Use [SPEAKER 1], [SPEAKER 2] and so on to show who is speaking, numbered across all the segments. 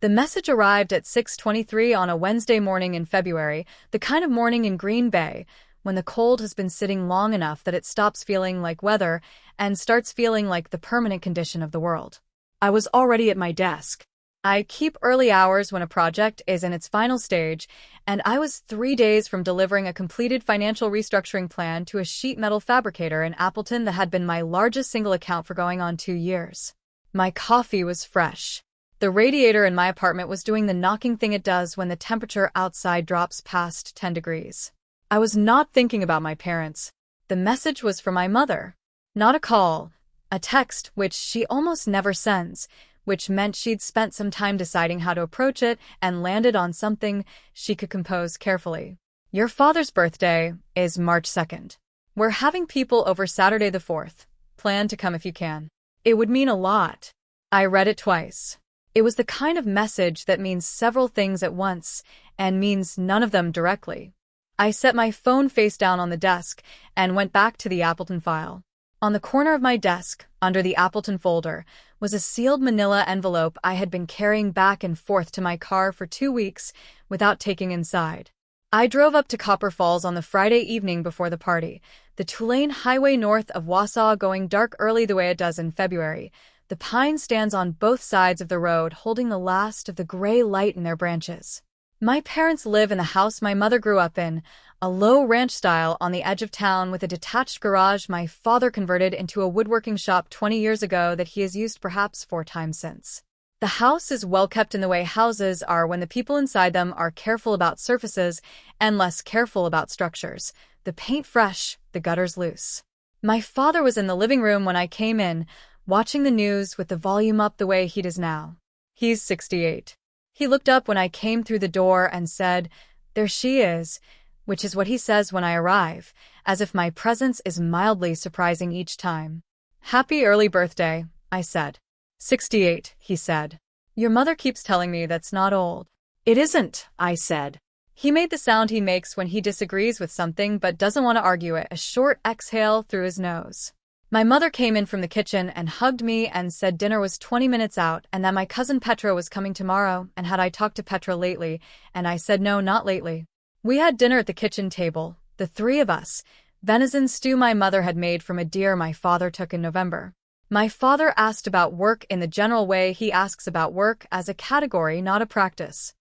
[SPEAKER 1] The message arrived at 6:23 on a Wednesday morning in February, the kind of morning in Green Bay when the cold has been sitting long enough that it stops feeling like weather and starts feeling like the permanent condition of the world. I was already at my desk. I keep early hours when a project is in its final stage, and I was 3 days from delivering a completed financial restructuring plan to a sheet metal fabricator in Appleton that had been my largest single account for going on 2 years. My coffee was fresh. The radiator in my apartment was doing the knocking thing it does when the temperature outside drops past 10 degrees. I was not thinking about my parents. The message was from my mother. Not a call, a text, which she almost never sends, which meant she'd spent some time deciding how to approach it and landed on something she could compose carefully. Your father's birthday is March 2nd. We're having people over Saturday the 4th. Plan to come if you can. It would mean a lot. I read it twice. It was the kind of message that means several things at once and means none of them directly. I set my phone face down on the desk and went back to the Appleton file. On the corner of my desk, under the Appleton folder, was a sealed manila envelope I had been carrying back and forth to my car for 2 weeks without taking inside. I drove up to Copper Falls on the Friday evening before the party, the two-lane highway north of Wausau going dark early the way it does in February. The pine stands on both sides of the road holding the last of the gray light in their branches. My parents live in the house my mother grew up in, a low ranch style on the edge of town with a detached garage my father converted into a woodworking shop 20 years ago that he has used perhaps 4 times since. The house is well kept in the way houses are when the people inside them are careful about surfaces and less careful about structures. The paint fresh, the gutters loose. My father was in the living room when I came in, watching the news with the volume up the way he does now. He's 68. He looked up when I came through the door and said, "There she is," which is what he says when I arrive, as if my presence is mildly surprising each time. "Happy early birthday," I said. 68, he said. "Your mother keeps telling me that's not old." "It isn't," I said. He made the sound he makes when he disagrees with something but doesn't want to argue it, a short exhale through his nose. My mother came in from the kitchen and hugged me and said dinner was 20 minutes out and that my cousin Petra was coming tomorrow and had I talked to Petra lately, and I said no, not lately. We had dinner at the kitchen table, the 3 of us, venison stew my mother had made from a deer my father took in November. My father asked about work in the general way he asks about work as a category, not a practice.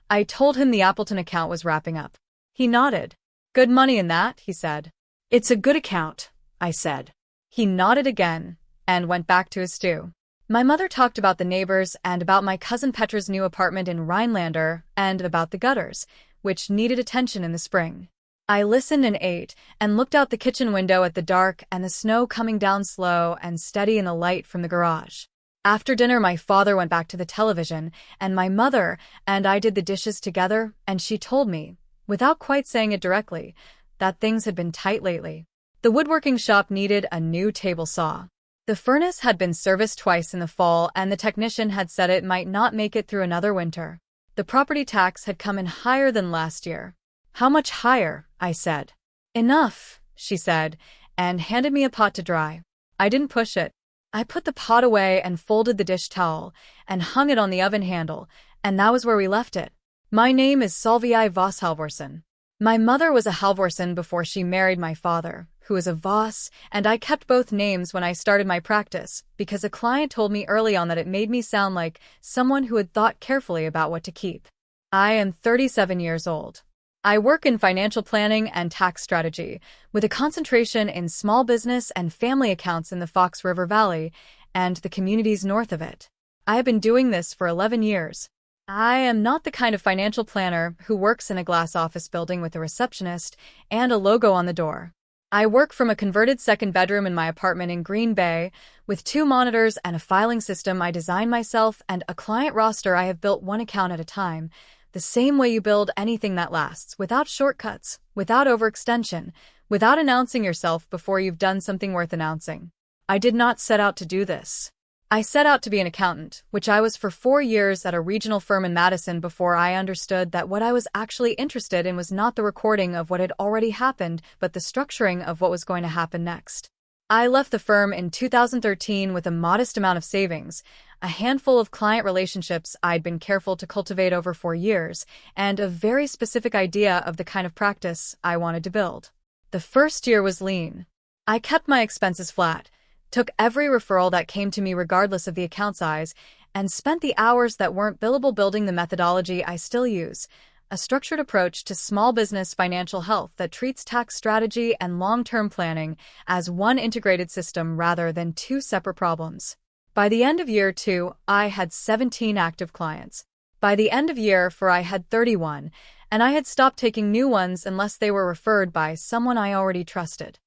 [SPEAKER 1] I told him the Appleton account was wrapping up. He nodded. "Good money in that," he said. "It's a good account," I said. He nodded again and went back to his stew. My mother talked about the neighbors and about my cousin Petra's new apartment in Rhinelander and about the gutters, which needed attention in the spring. I listened and ate and looked out the kitchen window at the dark and the snow coming down slow and steady in the light from the garage. After dinner, my father went back to the television, and my mother and I did the dishes together, and she told me, without quite saying it directly, that things had been tight lately. The woodworking shop needed a new table saw. The furnace had been serviced twice in the fall, and the technician had said it might not make it through another winter. The property tax had come in higher than last year. "How much higher?" I said. "Enough," she said, and handed me a pot to dry. I didn't push it. I put the pot away and folded the dish towel and hung it on the oven handle, and that was where we left it. My name is Solvei Voss Halvorsen. My mother was a Halvorsen before she married my father, who is a Voss, and I kept both names when I started my practice because a client told me early on that it made me sound like someone who had thought carefully about what to keep. I am 37 years old. I work in financial planning and tax strategy, with a concentration in small business and family accounts in the Fox River Valley and the communities north of it. I have been doing this for 11 years. I am not the kind of financial planner who works in a glass office building with a receptionist and a logo on the door. I work from a converted second bedroom in my apartment in Green Bay, with 2 monitors and a filing system I design myself and a client roster I have built one account at a time, the same way you build anything that lasts, without shortcuts, without overextension, without announcing yourself before you've done something worth announcing. I did not set out to do this. I set out to be an accountant, which I was for 4 years at a regional firm in Madison before I understood that what I was actually interested in was not the recording of what had already happened, but the structuring of what was going to happen next. I left the firm in 2013 with a modest amount of savings. a handful of client relationships I'd been careful to cultivate over 4 years, and a very specific idea of the kind of practice I wanted to build. The first year was lean. I kept my expenses flat, took every referral that came to me regardless of the account size, and spent the hours that weren't billable building the methodology I still use, a structured approach to small business financial health that treats tax strategy and long-term planning as one integrated system rather than two separate problems. By the end of year 2, I had 17 active clients. By the end of year 4, I had 31, and I had stopped taking new ones unless they were referred by someone I already trusted.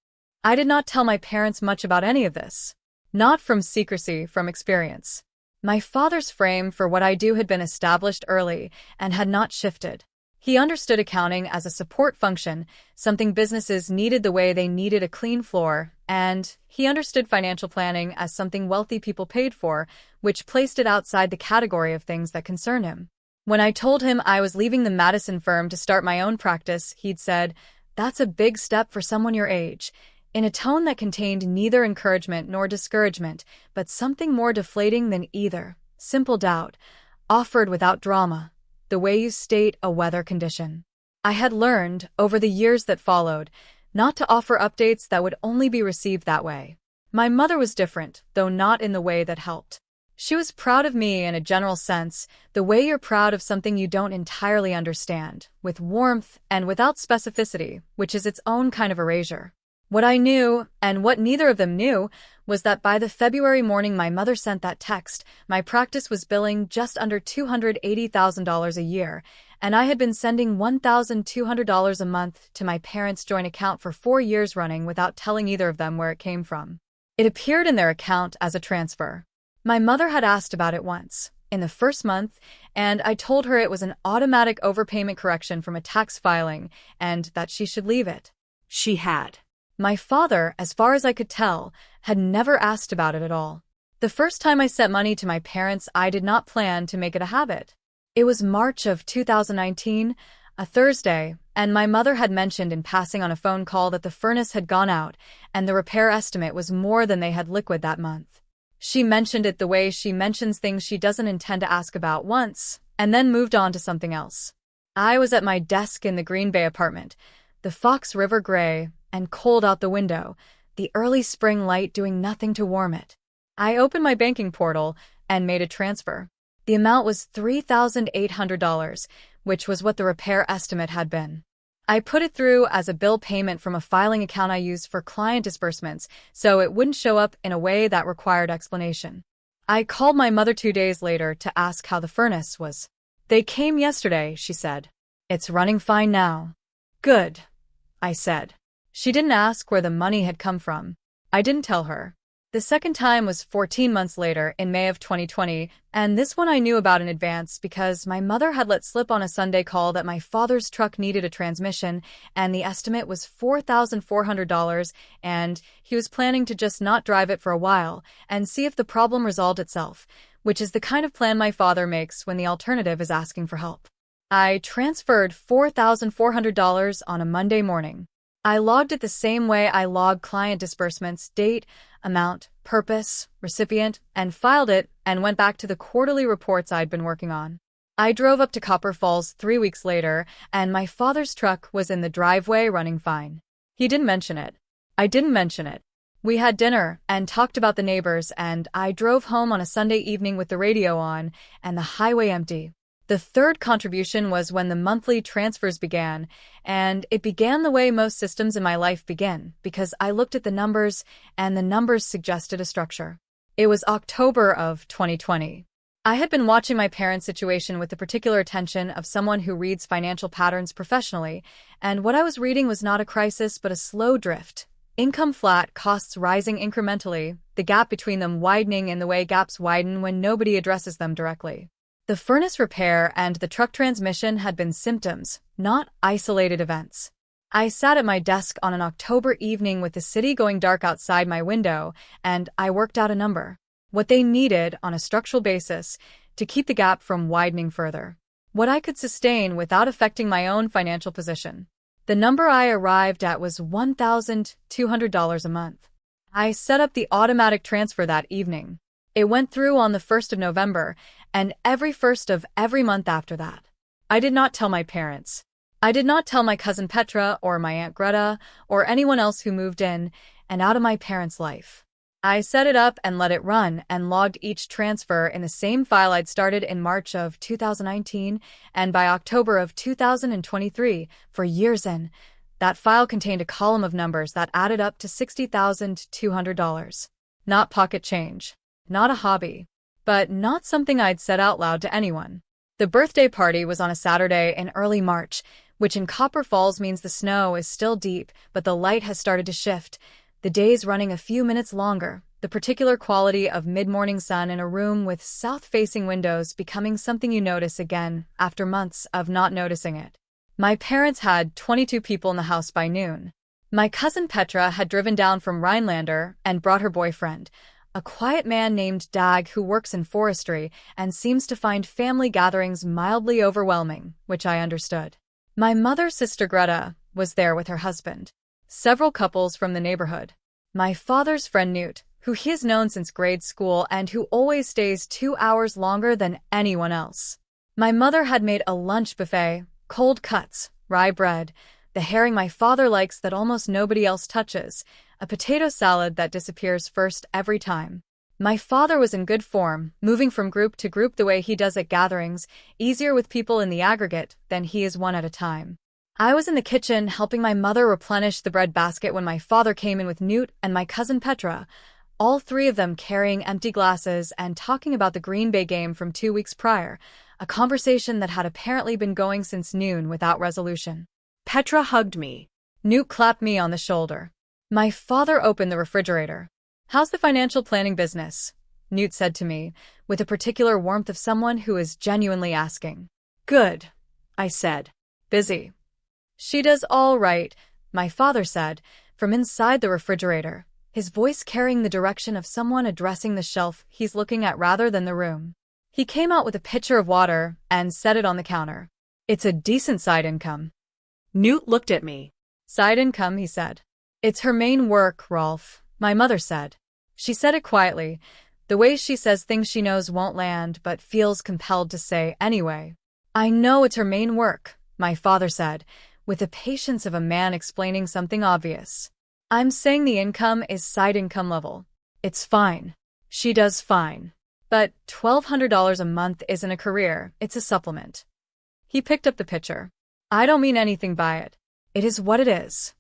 [SPEAKER 1] I did not tell my parents much about any of this. Not from secrecy, from experience. My father's frame for what I do had been established early and had not shifted. He understood accounting as a support function, something businesses needed the way they needed a clean floor, and he understood financial planning as something wealthy people paid for, which placed it outside the category of things that concern him. When I told him I was leaving the Madison firm to start my own practice, he'd said, "That's a big step for someone your age," in a tone that contained neither encouragement nor discouragement, but something more deflating than either. Simple doubt, offered without drama, the way you state a weather condition. I had learned, over the years that followed, not to offer updates that would only be received that way. My mother was different, though not in the way that helped. She was proud of me in a general sense, the way you're proud of something you don't entirely understand, with warmth and without specificity, which is its own kind of erasure. What I knew, and what neither of them knew, was that by the February morning my mother sent that text, my practice was billing just under $280,000 a year, and I had been sending $1,200 a month to my parents' joint account for 4 years running without telling either of them where it came from. It appeared in their account as a transfer. My mother had asked about it once, in the first month, and I told her it was an automatic overpayment correction from a tax filing, and that she should leave it. She had. My father, as far as I could tell, had never asked about it at all. The first time I sent money to my parents, I did not plan to make it a habit. It was March of 2019, a Thursday, and my mother had mentioned in passing on a phone call that the furnace had gone out, and the repair estimate was more than they had liquid that month. She mentioned it the way she mentions things she doesn't intend to ask about once, and then moved on to something else. I was at my desk in the Green Bay apartment, the Fox River gray, and cold out the window, the early spring light doing nothing to warm it. I opened my banking portal and made a transfer. The amount was $3,800, which was what the repair estimate had been. I put it through as a bill payment from a filing account I use for client disbursements, so it wouldn't show up in a way that required explanation. I called my mother 2 days later to ask how the furnace was. "They came yesterday," she said. "It's running fine now." "Good," I said. She didn't ask where the money had come from. I didn't tell her. The second time was 14 months later, in May of 2020, and this one I knew about in advance because my mother had let slip on a Sunday call that my father's truck needed a transmission, and the estimate was $4,400, and he was planning to just not drive it for a while and see if the problem resolved itself, which is the kind of plan my father makes when the alternative is asking for help. I transferred $4,400 on a Monday morning. I logged it the same way I log client disbursements, date, amount, purpose, recipient, and filed it and went back to the quarterly reports I'd been working on. I drove up to Copper Falls 3 weeks later, and my father's truck was in the driveway running fine. He didn't mention it. I didn't mention it. We had dinner and talked about the neighbors, and I drove home on a Sunday evening with the radio on and the highway empty. The third contribution was when the monthly transfers began, and it began the way most systems in my life begin, because I looked at the numbers, and the numbers suggested a structure. It was October of 2020. I had been watching my parents' situation with the particular attention of someone who reads financial patterns professionally, and what I was reading was not a crisis but a slow drift. Income flat, costs rising incrementally, the gap between them widening in the way gaps widen when nobody addresses them directly. The furnace repair and the truck transmission had been symptoms, not isolated events. I sat at my desk on an October evening with the city going dark outside my window, and I worked out a number. What they needed, on a structural basis, to keep the gap from widening further. What I could sustain without affecting my own financial position. The number I arrived at was $1,200 a month. I set up the automatic transfer that evening. It went through on the 1st of November, and every 1st of every month after that. I did not tell my parents. I did not tell my cousin Petra or my Aunt Greta or anyone else who moved in and out of my parents' life. I set it up and let it run and logged each transfer in the same file I'd started in March of 2019, and by October of 2023, for years in, that file contained a column of numbers that added up to $60,200. Not pocket change. Not a hobby. But not something I'd said out loud to anyone. The birthday party was on a Saturday in early March, which in Copper Falls means the snow is still deep, but the light has started to shift. The days running a few minutes longer, the particular quality of mid-morning sun in a room with south-facing windows becoming something you notice again after months of not noticing it. My parents had 22 people in the house by noon. My cousin Petra had driven down from Rhinelander and brought her boyfriend, a quiet man named Dag who works in forestry and seems to find family gatherings mildly overwhelming, which I understood. My mother's sister Greta was there with her husband. Several couples from the neighborhood. My father's friend Newt, who he has known since grade school and who always stays 2 hours longer than anyone else. My mother had made a lunch buffet, cold cuts, rye bread, the herring my father likes that almost nobody else touches, a potato salad that disappears first every time. My father was in good form, moving from group to group the way he does at gatherings, easier with people in the aggregate than he is one at a time. I was in the kitchen helping my mother replenish the bread basket when my father came in with Newt and my cousin Petra, all three of them carrying empty glasses and talking about the Green Bay game from 2 weeks prior, a conversation that had apparently been going since noon without resolution. Petra hugged me. Newt clapped me on the shoulder. My father opened the refrigerator. "How's the financial planning business?" Newt said to me, with a particular warmth of someone who is genuinely asking. "Good," I said. "Busy." "She does all right," my father said, from inside the refrigerator, his voice carrying the direction of someone addressing the shelf he's looking at rather than the room. He came out with a pitcher of water and set it on the counter. "It's a decent side income." Newt looked at me. "Side income," he said. "It's her main work, Rolf," my mother said. She said it quietly, the way she says things she knows won't land but feels compelled to say anyway. "I know it's her main work," my father said, with the patience of a man explaining something obvious. "I'm saying the income is side income level. It's fine. She does fine. But $1,200 a month isn't a career, it's a supplement." He picked up the pitcher. "I don't mean anything by it. It is what it is."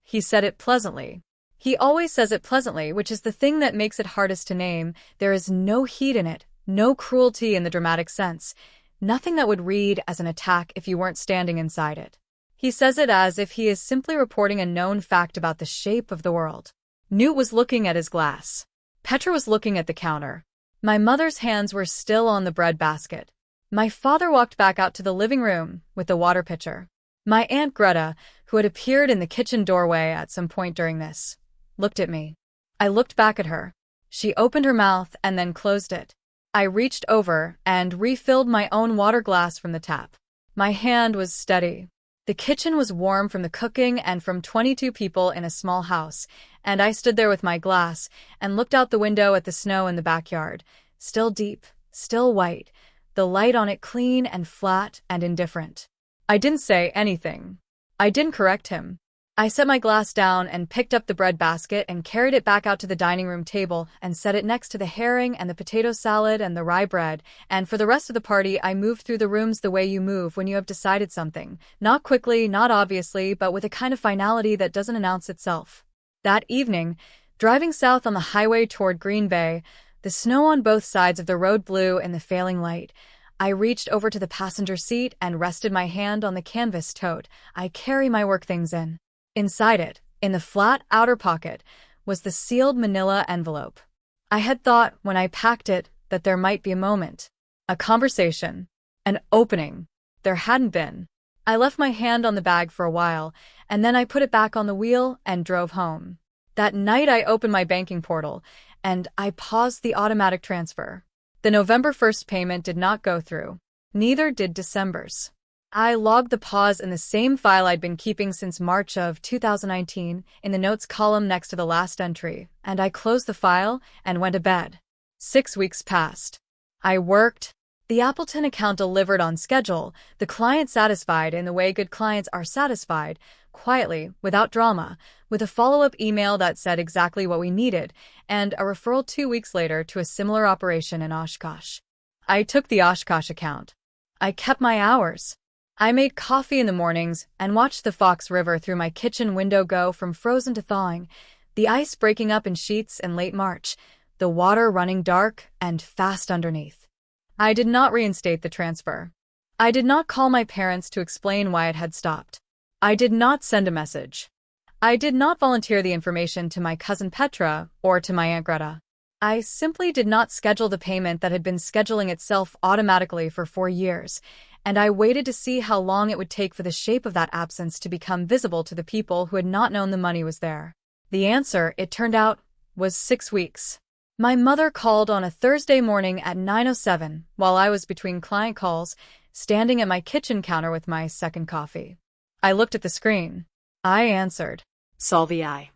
[SPEAKER 1] He said it pleasantly. He always says it pleasantly, which is the thing that makes it hardest to name. There is no heat in it, no cruelty in the dramatic sense, nothing that would read as an attack if you weren't standing inside it. He says it as if he is simply reporting a known fact about the shape of the world. Newt was looking at his glass. Petra was looking at the counter. My mother's hands were still on the bread basket. My father walked back out to the living room with the water pitcher. My Aunt Greta, who had appeared in the kitchen doorway at some point during this, looked at me. I looked back at her. She opened her mouth and then closed it. I reached over and refilled my own water glass from the tap. My hand was steady. The kitchen was warm from the cooking and from 22 people in a small house, and I stood there with my glass and looked out the window at the snow in the backyard, still deep, still white, the light on it clean and flat and indifferent. I didn't say anything. I didn't correct him. I set my glass down and picked up the bread basket and carried it back out to the dining room table and set it next to the herring and the potato salad and the rye bread, and for the rest of the party I moved through the rooms the way you move when you have decided something, not quickly, not obviously, but with a kind of finality that doesn't announce itself. That evening, driving south on the highway toward Green Bay, the snow on both sides of the road blue in the failing light, I reached over to the passenger seat and rested my hand on the canvas tote I carry my work things in. Inside it, in the flat outer pocket, was the sealed manila envelope. I had thought, when I packed it, that there might be a moment. A conversation. An opening. There hadn't been. I left my hand on the bag for a while, and then I put it back on the wheel and drove home. That night I opened my banking portal, and I paused the automatic transfer. The November 1st payment did not go through. Neither did December's. I logged the pause in the same file I'd been keeping since March of 2019 in the notes column next to the last entry, and I closed the file and went to bed. 6 weeks passed. I worked. The Appleton account delivered on schedule, the client satisfied in the way good clients are satisfied, quietly, without drama, with a follow-up email that said exactly what we needed, and a referral 2 weeks later to a similar operation in Oshkosh. I took the Oshkosh account. I kept my hours. I made coffee in the mornings and watched the Fox River through my kitchen window go from frozen to thawing, the ice breaking up in sheets in late March, the water running dark and fast underneath. I did not reinstate the transfer. I did not call my parents to explain why it had stopped. I did not send a message. I did not volunteer the information to my cousin Petra or to my Aunt Greta. I simply did not schedule the payment that had been scheduling itself automatically for 4 years, and I waited to see how long it would take for the shape of that absence to become visible to the people who had not known the money was there. The answer, it turned out, was 6 weeks. My mother called on a Thursday morning at 9:07 while I was between client calls, standing at my kitchen counter with my second coffee. I looked at the screen. I answered.
[SPEAKER 2] Solvei.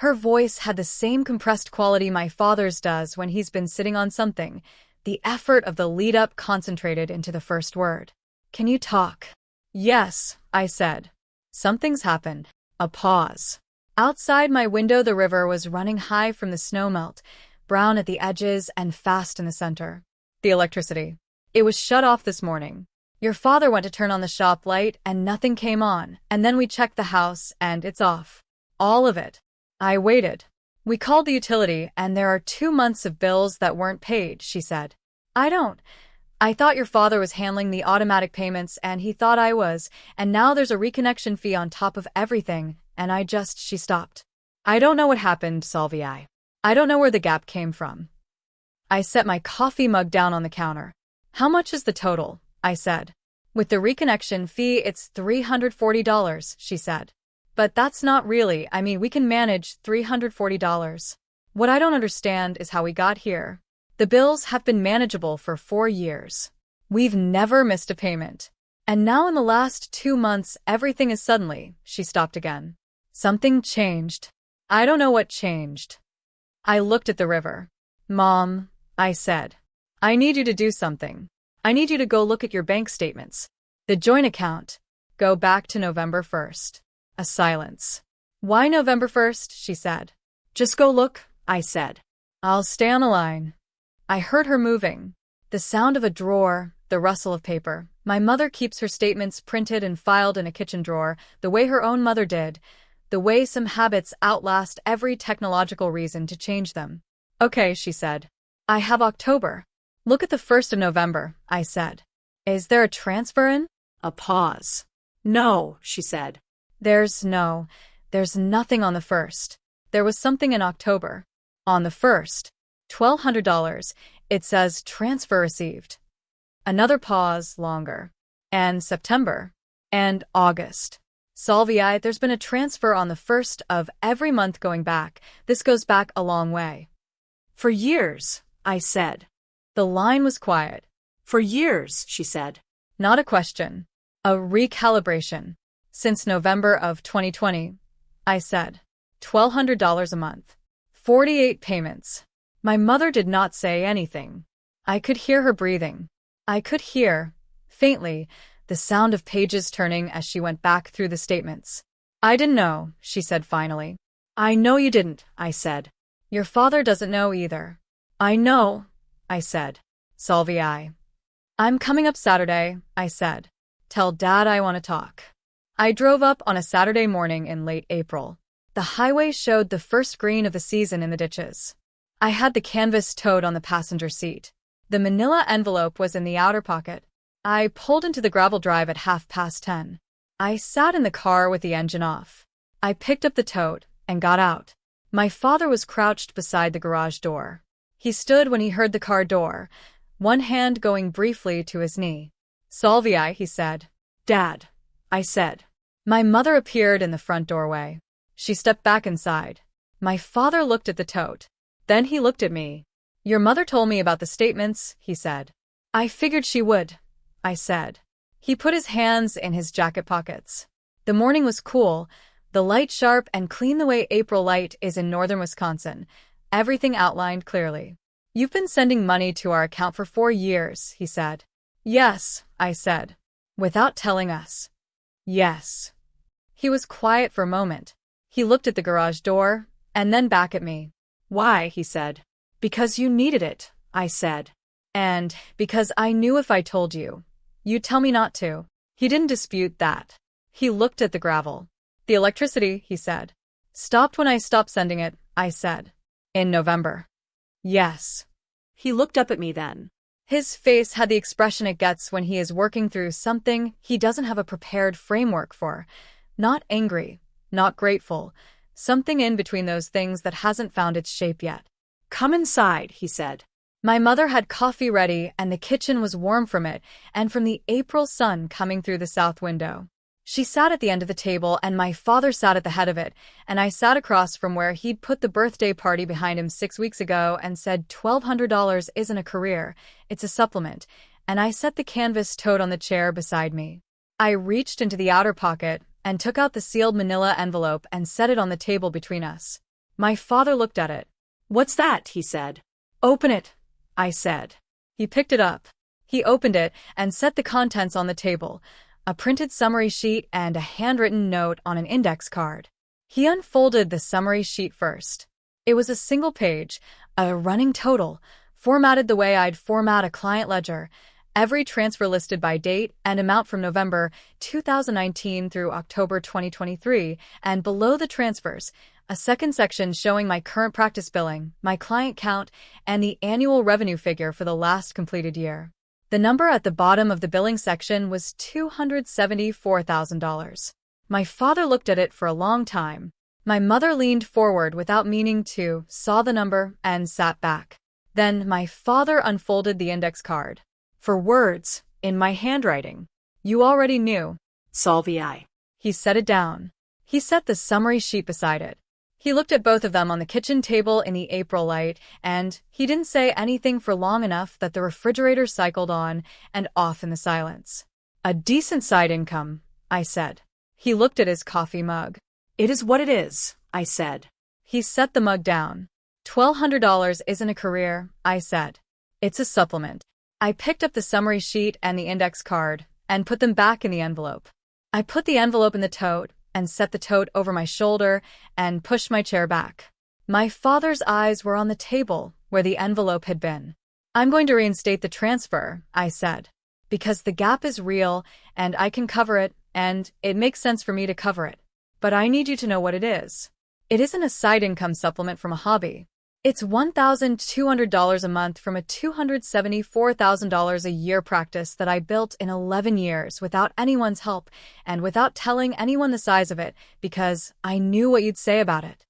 [SPEAKER 1] Her voice had the same compressed quality my father's does when he's been sitting on something, the effort of the lead-up concentrated into the first word. Can you talk? Yes, I said. Something's happened. A pause. Outside my window the river was running high from the snowmelt, brown at the edges and fast in the center. The electricity. It was shut off this morning. Your father went to turn on the shop light and nothing came on, and then we checked the house and it's off. All of it. I waited. We called the utility and there are 2 months of bills that weren't paid, she said. I thought your father was handling the automatic payments and he thought I was, and now there's a reconnection fee on top of everything, and she stopped. I don't know what happened, Solvei. I don't know where the gap came from. I set my coffee mug down on the counter. How much is the total? I said. With the reconnection fee, it's $340, she said. But that's not really, we can manage $340. What I don't understand is how we got here. The bills have been manageable for 4 years. We've never missed a payment. And now in the last 2 months, everything is suddenly, she stopped again. Something changed. I don't know what changed. I looked at the river. Mom, I said. I need you to do something. I need you to go look at your bank statements. The joint account. Go back to November 1st. A silence. Why November 1st? She said. Just go look, I said. I'll stay on the line. I heard her moving. The sound of a drawer, the rustle of paper. My mother keeps her statements printed and filed in a kitchen drawer, the way her own mother did, the way some habits outlast every technological reason to change them. Okay, she said. I have October. Look at the 1st of November, I said. Is there a transfer in?
[SPEAKER 2] A pause. No, she said.
[SPEAKER 1] There's nothing on the 1st. There was something in October. On the 1st, $1,200. It says transfer received. Another pause, longer. And September. And August. Solvei, there's been a transfer on the 1st of every month going back. This goes back a long way.
[SPEAKER 2] For years, I said.
[SPEAKER 1] The line was quiet.
[SPEAKER 2] For years, she said.
[SPEAKER 1] Not a question. A recalibration. Since November of 2020, I said. $1,200 a month. 48 payments. My mother did not say anything. I could hear her breathing. I could hear, faintly, the sound of pages turning as she went back through the statements. I didn't know, she said finally.
[SPEAKER 2] I know you didn't, I said.
[SPEAKER 1] Your father doesn't know either. I know, I said. Solvei. I'm coming up Saturday, I said. Tell Dad I want to talk. I drove up on a Saturday morning in late April. The highway showed the first green of the season in the ditches. I had the canvas tote on the passenger seat. The manila envelope was in the outer pocket. I pulled into the gravel drive at 10:30. I sat in the car with the engine off. I picked up the tote and got out. My father was crouched beside the garage door. He stood when he heard the car door, one hand going briefly to his knee. Solvei, he said.
[SPEAKER 2] Dad, I said.
[SPEAKER 1] My mother appeared in the front doorway. She stepped back inside. My father looked at the tote. Then he looked at me. Your mother told me about the statements, he said. I figured she would, I said. He put his hands in his jacket pockets. The morning was cool, the light sharp and clean the way April light is in northern Wisconsin, everything outlined clearly. You've been sending money to our account for 4 years, he said. Yes, I said. Without telling us. Yes. He was quiet for a moment. He looked at the garage door, and then back at me.
[SPEAKER 2] Why, he said. Because you needed it, I said.
[SPEAKER 1] And because I knew if I told you, you'd tell me not to. He didn't dispute that. He looked at the gravel. The electricity, he said. Stopped when I stopped sending it, I said. In November. Yes.
[SPEAKER 2] He looked up at me then.
[SPEAKER 1] His face had the expression it gets when he is working through something he doesn't have a prepared framework for. Not angry, not grateful, something in between those things that hasn't found its shape yet.
[SPEAKER 2] Come inside, he said.
[SPEAKER 1] My mother had coffee ready and the kitchen was warm from it and from the April sun coming through the south window. She sat at the end of the table and my father sat at the head of it, and I sat across from where he'd put the birthday party behind him 6 weeks ago and said $1,200 isn't a career, it's a supplement, and I set the canvas tote on the chair beside me. I reached into the outer pocket and took out the sealed manila envelope and set it on the table between us. My father looked at it.
[SPEAKER 2] What's that? He said.
[SPEAKER 1] Open it, I said. He picked it up. He opened it and set the contents on the table. A printed summary sheet and a handwritten note on an index card. He unfolded the summary sheet first. It was a single page, a running total, formatted the way I'd format a client ledger, every transfer listed by date and amount from November 2019 through October 2023, and below the transfers, a second section showing my current practice billing, my client count, and the annual revenue figure for the last completed year. The number at the bottom of the billing section was $274,000. My father looked at it for a long time. My mother leaned forward without meaning to, saw the number, and sat back. Then my father unfolded the index card. For words, in my handwriting. You already knew.
[SPEAKER 2] Solvei.
[SPEAKER 1] He set it down. He set the summary sheet beside it. He looked at both of them on the kitchen table in the April light, and he didn't say anything for long enough that the refrigerator cycled on and off in the silence. A decent side income, I said. He looked at his coffee mug.
[SPEAKER 2] It is what it is, I said.
[SPEAKER 1] He set the mug down. $1,200 isn't a career, I said. It's a supplement. I picked up the summary sheet and the index card and put them back in the envelope. I put the envelope in the tote and set the tote over my shoulder and pushed my chair back. My father's eyes were on the table where the envelope had been. I'm going to reinstate the transfer, I said, because the gap is real and I can cover it and it makes sense for me to cover it. But I need you to know what it is. It isn't a side income supplement from a hobby. It's $1,200 a month from a $274,000 a year practice that I built in 11 years without anyone's help and without telling anyone the size of it because I knew what you'd say about it.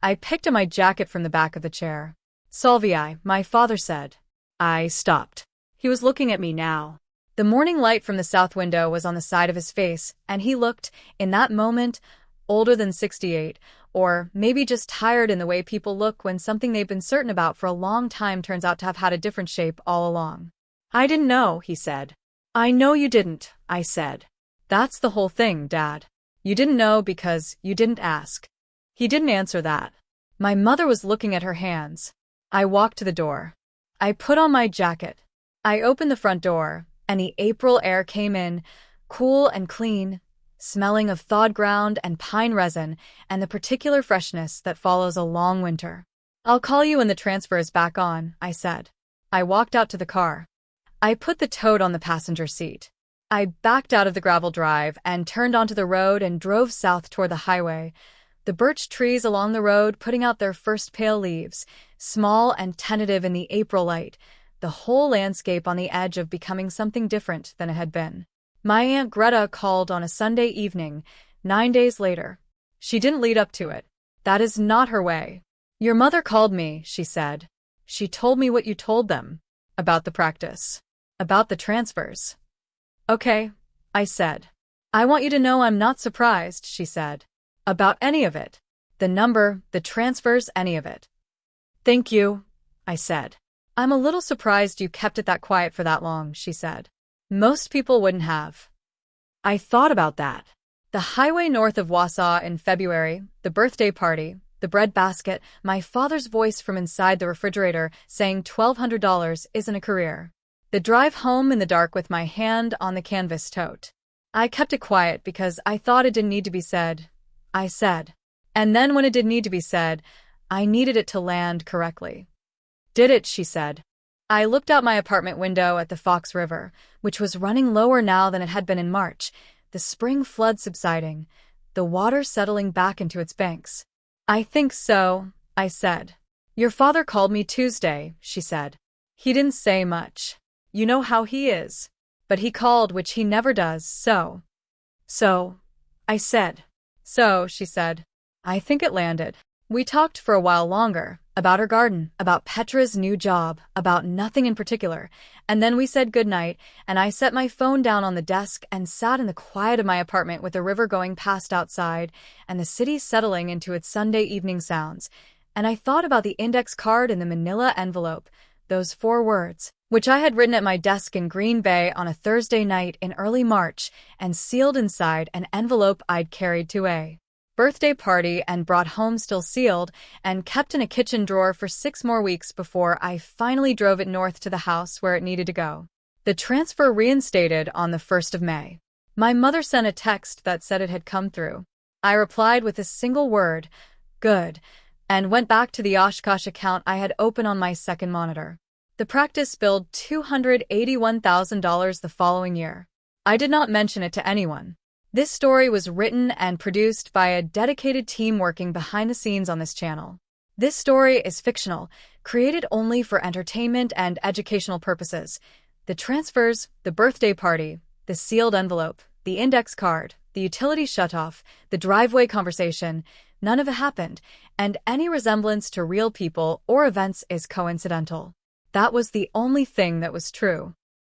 [SPEAKER 1] I picked up my jacket from the back of the chair. Solvei, my father said. I stopped. He was looking at me now. The morning light from the south window was on the side of his face, and he looked, in that moment, older than 68, or maybe just tired in the way people look when something they've been certain about for a long time turns out to have had a different shape all along. I didn't know, he said. I know you didn't, I said. That's the whole thing, Dad. You didn't know because you didn't ask. He didn't answer that. My mother was looking at her hands. I walked to the door. I put on my jacket. I opened the front door, and the April air came in, cool and clean, smelling of thawed ground and pine resin and the particular freshness that follows a long winter. I'll call you when the transfer is back on, I said. I walked out to the car. I put the tote on the passenger seat. I backed out of the gravel drive and turned onto the road and drove south toward the highway, the birch trees along the road putting out their first pale leaves, small and tentative in the April light, the whole landscape on the edge of becoming something different than it had been. My Aunt Greta called on a Sunday evening, 9 days later. She didn't lead up to it. That is not her way. Your mother called me, she said. She told me what you told them. About the practice. About the transfers. Okay, I said. I want you to know I'm not surprised, she said. About any of it. The number, the transfers, any of it. Thank you, I said. I'm a little surprised you kept it that quiet for that long, she said. Most people wouldn't have. I thought about that. The highway north of Wausau in February, the birthday party, the bread basket, my father's voice from inside the refrigerator saying $1,200 isn't a career. The drive home in the dark with my hand on the canvas tote. I kept it quiet because I thought it didn't need to be said. I said. And then when it did need to be said, I needed it to land correctly. Did it, she said. I looked out my apartment window at the Fox River, which was running lower now than it had been in March, the spring flood subsiding, the water settling back into its banks. I think so, I said. Your father called me Tuesday, she said. He didn't say much. You know how he is. But he called, which he never does, so, I said. So, she said. I think it landed. We talked for a while longer, about her garden, about Petra's new job, about nothing in particular, and then we said goodnight, and I set my phone down on the desk and sat in the quiet of my apartment with the river going past outside and the city settling into its Sunday evening sounds, and I thought about the index card in the manila envelope, those 4 words, which I had written at my desk in Green Bay on a Thursday night in early March and sealed inside an envelope I'd carried to a birthday party and brought home still sealed and kept in a kitchen drawer for 6 more weeks before I finally drove it north to the house where it needed to go. The transfer reinstated on the 1st of May. My mother sent a text that said it had come through. I replied with a single word, good, and went back to the Oshkosh account I had open on my second monitor. The practice billed $281,000 the following year. I did not mention it to anyone. This story was written and produced by a dedicated team working behind the scenes on this channel. This story is fictional, created only for entertainment and educational purposes. The transfers, the birthday party, the sealed envelope, the index card, the utility shutoff, the driveway conversation, none of it happened, and any resemblance to real people or events is coincidental. That was the only thing that was true.